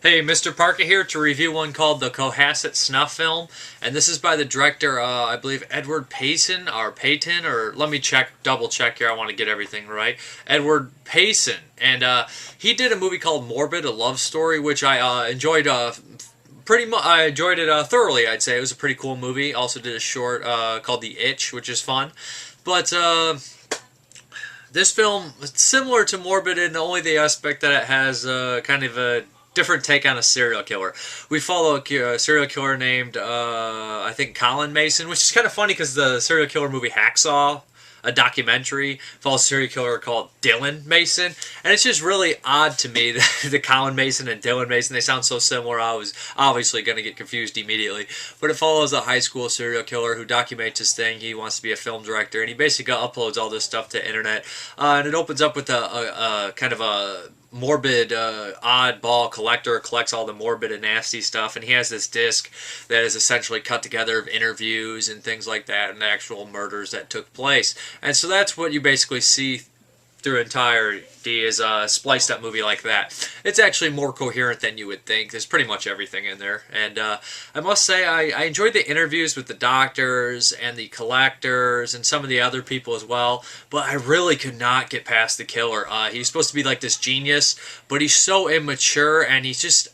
Hey, Mrparka here to review one called the Cohasset Snuff film, and this is by the director, I believe Edward Payson or Payton, or let me double check here. I want to get everything right. Edward Payson, and he did a movie called Morbid, a love story, which I enjoyed. Pretty much, I enjoyed it thoroughly. I'd say it was a pretty cool movie. Also did a short called The Itch, which is fun, but. This film is similar to Morbid in only the aspect that it has kind of a different take on a serial killer. We follow a serial killer named, I think, Colin Mason, which is kind of funny because the serial killer movie Hacksaw, a documentary, follows a serial killer called Dylan Mason. And it's just really odd to me that the Colin Mason and Dylan Mason, they sound so similar. I was obviously going to get confused immediately. But it follows a high school serial killer who documents his thing. He wants to be a film director, and he basically uploads all this stuff to the internet. And it opens up with a kind of a morbid oddball collector, collects all the morbid and nasty stuff, and he has this disc that is essentially cut together of interviews and things like that and actual murders that took place. And so that's what you basically see through entirety is a spliced up movie like that. It's actually more coherent than you would think. There's pretty much everything in there. And I must say I enjoyed the interviews with the doctors and the collectors and some of the other people as well, but I really could not get past the killer. He's supposed to be like this genius, but he's so immature, and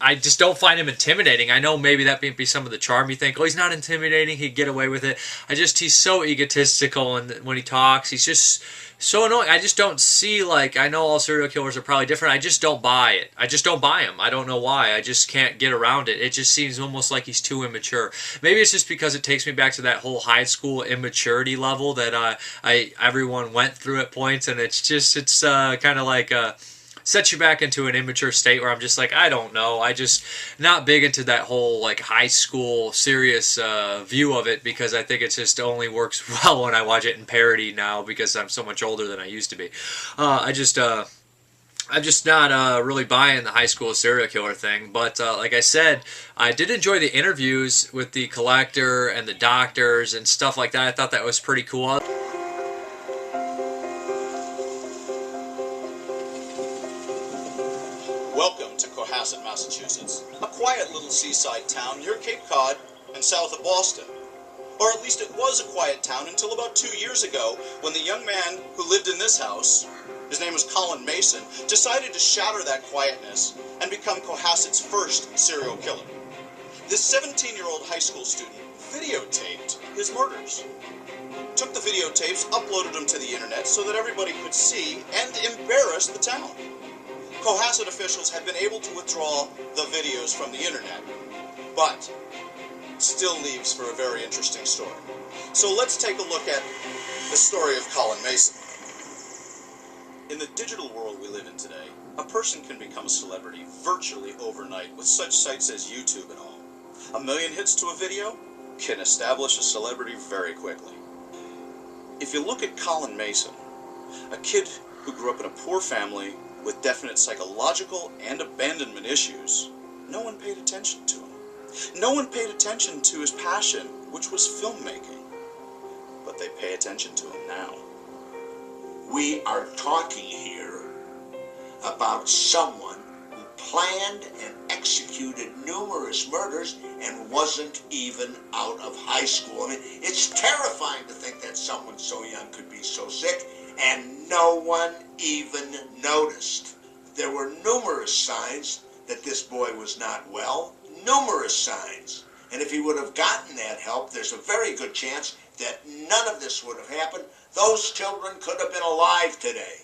I just don't find him intimidating. I know maybe that may be some of the charm. You think, oh, he's not intimidating, he'd get away with it. He's so egotistical, and when he talks, he's just so annoying. I just don't see, like, I know all serial killers are probably different. I just don't buy it. I just don't buy him. I don't know why. I just can't get around it. It just seems almost like he's too immature. Maybe it's just because it takes me back to that whole high school immaturity level that everyone went through at points, and it's kind of like sets you back into an immature state where I'm just like, I don't know. I just not big into that whole like high school serious view of it, because I think it just only works well when I watch it in parody now because I'm so much older than I used to be. I'm just not really buying the high school serial killer thing. But like I said, I did enjoy the interviews with the collector and the doctors and stuff like that. I thought that was pretty cool. Welcome to Cohasset, Massachusetts, a quiet little seaside town near Cape Cod and south of Boston. Or at least it was a quiet town until about 2 years ago, when the young man who lived in this house, his name was Colin Mason, decided to shatter that quietness and become Cohasset's first serial killer. This 17-year-old high school student videotaped his murders. Took the videotapes, uploaded them to the internet so that everybody could see and embarrass the town. Cohasset officials have been able to withdraw the videos from the internet, but still leaves for a very interesting story. So let's take a look at the story of Colin Mason. In the digital world we live in today, a person can become a celebrity virtually overnight with such sites as YouTube and all. 1 million hits to a video can establish a celebrity very quickly. If you look at Colin Mason, a kid who grew up in a poor family with definite psychological and abandonment issues, no one paid attention to him. No one paid attention to his passion, which was filmmaking. But they pay attention to him now. We are talking here about someone who planned and executed numerous murders and wasn't even out of high school. I mean, it's terrifying to think that someone so young could be so sick, and no one even noticed. There were numerous signs that this boy was not well, numerous signs. And if he would have gotten that help, there's a very good chance that none of this would have happened. Those children could have been alive today.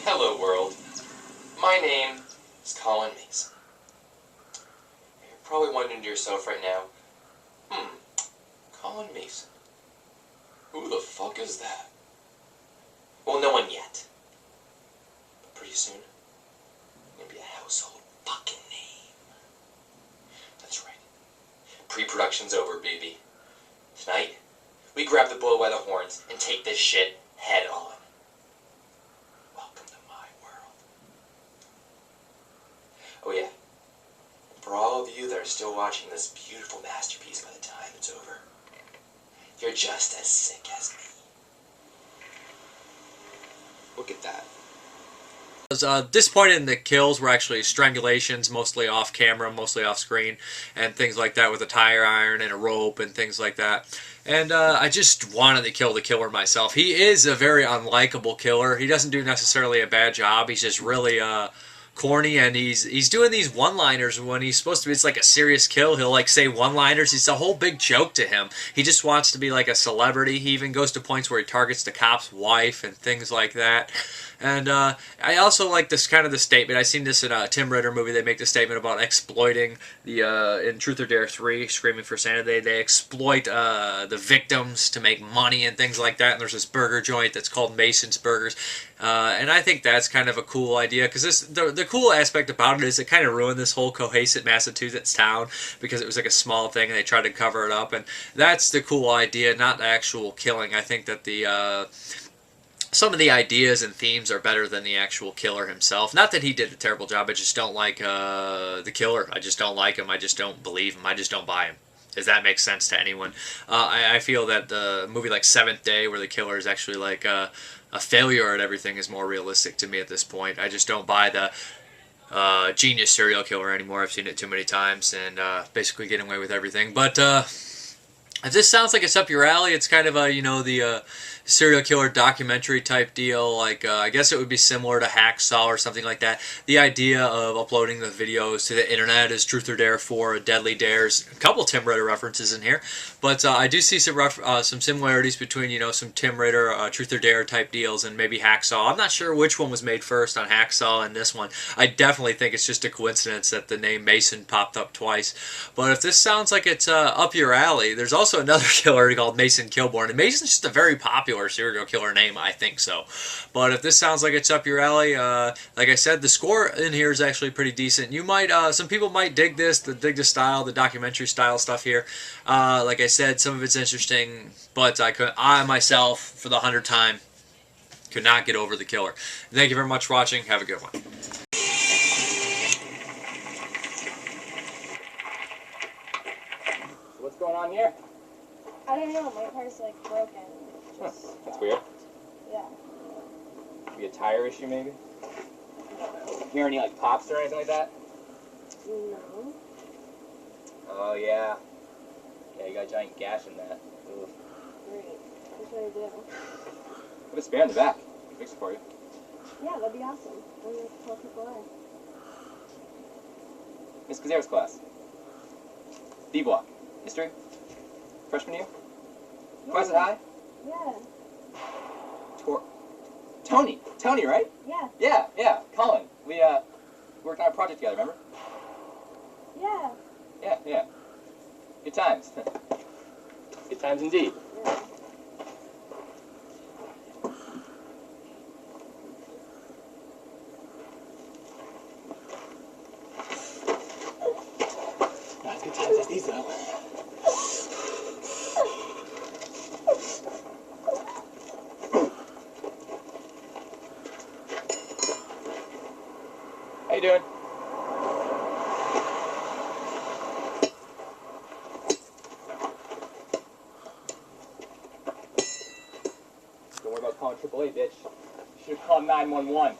Hello world, my name is Colin Mason. You're probably wondering to yourself right now, Colin Mason, who the fuck is that? Well, no one yet, but pretty soon, it's gonna be a household fucking name. That's right, pre-production's over, baby. Tonight, we grab the bull by the horns and take this shit head on. watching this beautiful masterpiece by the time it's over. You're just as sick as me. Look at that. I was disappointed in the kills were actually strangulations, mostly off camera, mostly off screen, and things like that with a tire iron and a rope and things like that. And I just wanted to kill the killer myself. He is a very unlikable killer. He doesn't do necessarily a bad job. He's just really corny, and he's doing these one-liners when he's supposed to be. It's like a serious kill. He'll like say one-liners. It's a whole big joke to him. He just wants to be like a celebrity. He even goes to points where he targets the cop's wife and things like that. And I also like this kind of the statement. I seen this in a Tim Ritter movie. They make the statement about exploiting the in Truth or Dare 3, Screaming for Santa. They exploit the victims to make money and things like that. And there's this burger joint that's called Mason's Burgers. And I think that's kind of a cool idea, because the cool aspect about it is it kind of ruined this whole Cohasset, Massachusetts town, because it was like a small thing and they tried to cover it up. And that's the cool idea, not the actual killing. I think that the some of the ideas and themes are better than the actual killer himself. Not that he did a terrible job. I just don't like the killer. I just don't like him. I just don't believe him. I just don't buy him. Does that make sense to anyone? I feel that the movie like Seventh Day, where the killer is actually like a failure at everything, is more realistic to me at this point. I just don't buy the genius serial killer anymore. I've seen it too many times and basically getting away with everything. But if this sounds like it's up your alley, it's kind of a, you know, the serial killer documentary type deal. Like, I guess it would be similar to Hacksaw or something like that. The idea of uploading the videos to the internet is Truth or Dare 4, Deadly Dares. A couple Tim Ritter references in here. But I do see some similarities between, you know, some Tim Ritter, Truth or Dare type deals and maybe Hacksaw. I'm not sure which one was made first on Hacksaw and this one. I definitely think it's just a coincidence that the name Mason popped up twice. But if this sounds like it's up your alley, there's also another killer called Mason Kilborn. And Mason's just a very popular serial killer name, I think so. But if this sounds like it's up your alley, like I said, the score in here is actually pretty decent. You might, some people might dig this, dig the style, the documentary style stuff here. Like I said, some of it's interesting, but I myself, for the 100th time, could not get over the killer. Thank you very much for watching. Have a good one. What's going on here? I don't know, my car's like broken. Huh, that's weird. Yeah. Maybe a tire issue, maybe? Hear any like pops or anything like that? No. Oh yeah. Yeah, you got a giant gash in that. Ugh. Great. What should I do? Put a spare in the back. Fix it for you. Yeah, that'd be awesome. I'm gonna tell people why. Miss Kazera's class. B block. History. Freshman year. Cohasset High. Yeah. Tony, right? Yeah. Yeah. Colin. We worked on a project together, remember? Yeah. Yeah. Good times. Good times indeed. Yeah. Not as good times as these, though. How you doing? Don't worry about calling AAA, bitch. You should have called 911.